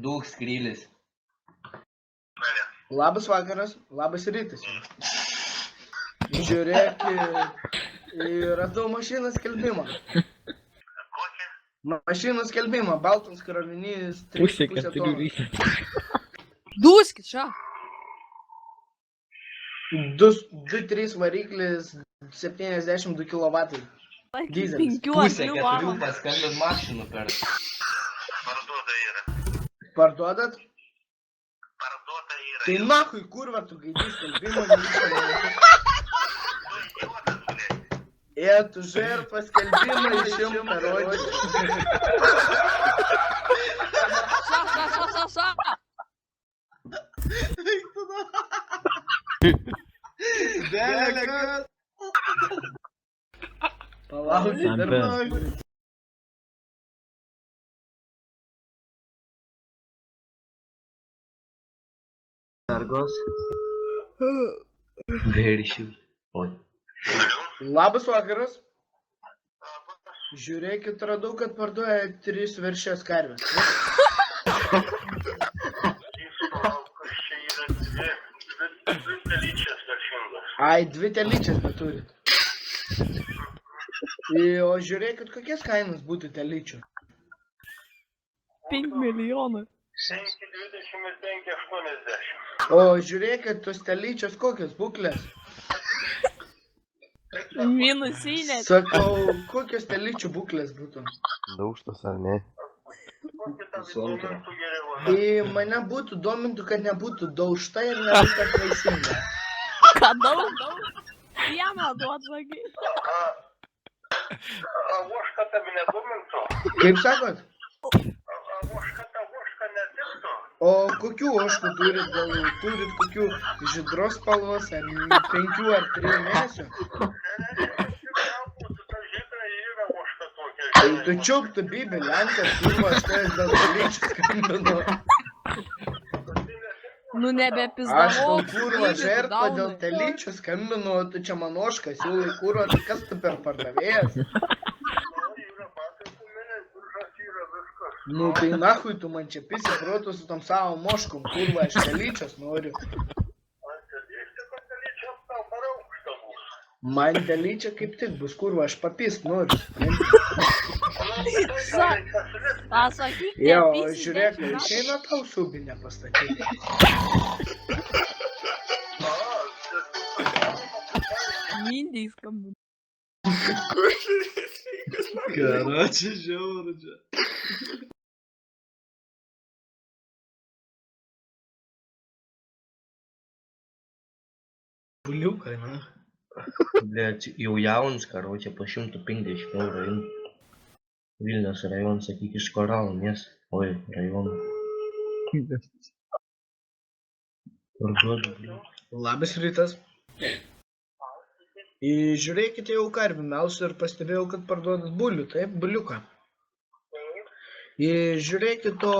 Dūk skrylis. Labas vakaras, labas rytas. Žiūrėk, radau mašiną skelbimą. Mašiną skelbimą, Baltons krovinys, 3,5 tonos. Dūskit, čia. 2-3 variklis, 72 kW. Dizelis. Pusė 4 paskambint mašinų per. Parduodat? Parduota yra. Tai nahui, kurva, tu gaidys skelbimą nevykstamą. Tu žer paskelbimą išim parodyti. Sa. Delegat. Palaukit, dar noriu. Sargos. Gairišių. Oi. Labas vakaras. Žiūrėkit, radau, kad parduoja 3 veršės karvės. Ai, 2 telyčias beturit. O žiūrėkit, kokias kainas būtų telyčių. 5 milijonų. 5,25,80. O žiūrėkit, tos telyčios kokios būklės. Minusinė. Sakau, kokios telyčių būklės būtų. Daužtas ar ne? Tai mane būtų domintų, kad nebūtų daužta ir nebūtų atvaisinga. Ką daug? Vieną duot vagi. Voška tabi nedomintų? Kaip sakot? Voška netiktų? O kokių ožkų turit? Gal turit kokių žydros spalvos ar 5 ar 3 mėnesių? Tai tu čiūk tu bibelį, Ankas, kurva, aš tai dėl telyčių skambinu. Nu Aš nebepizdavau. tau kurva žertva dėl telyčių skambinu, tu čia man ožką siūlai kurva, tai kas tu per pardavėjas? Nu tai nahui tu man čia pisi protų su tom savo moškom, kurva, aš telyčios noriu. Man telyčia kaip tik bus, kurva, aš papist noriu. Pasakyk, Jo, žiūrėk, išeina tau subinę pastatyti. Mindiai skambinu. Karoči, žiauru čia. Buliukai, na. Blet, jau jaunas, karoči, po 150 eurų imt. Vilniaus rajonas, sakyk, iš Koralo miesto. Oi, rajono. Parduodu. Labas rytas. Žiūrėkite jau karvių melsiu ir pastebėjau, kad parduodat bulių, taip, buliuką. Žiūrėkite,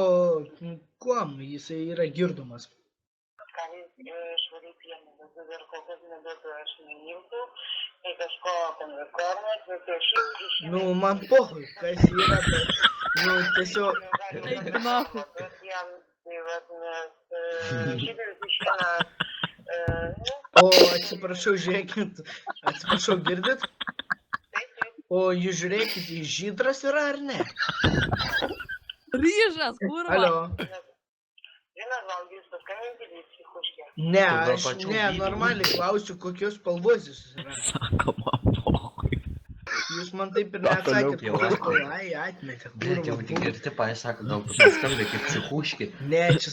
kuom jisai yra girdomas. Nu, man pohui, kas yra, bet, nu, tiesiog... Eik nahu. O, atsiprašau, žiūrėkit, atsiprašau, girdit? O, jūs žiūrėkit, jis žydras yra ar ne? Ryžas, kurva. Alio. Ne, aš, ne, normaliai klausiu, kokios spalvos jis yra. Sako, man pohui. Jūs man taip ir neatsakėt, jau kokios atmetėt. spalvos, ai, atmetėt. Blet, jau tik ir tipai sako, gal tu skambė kaip psichuški. Ne, čia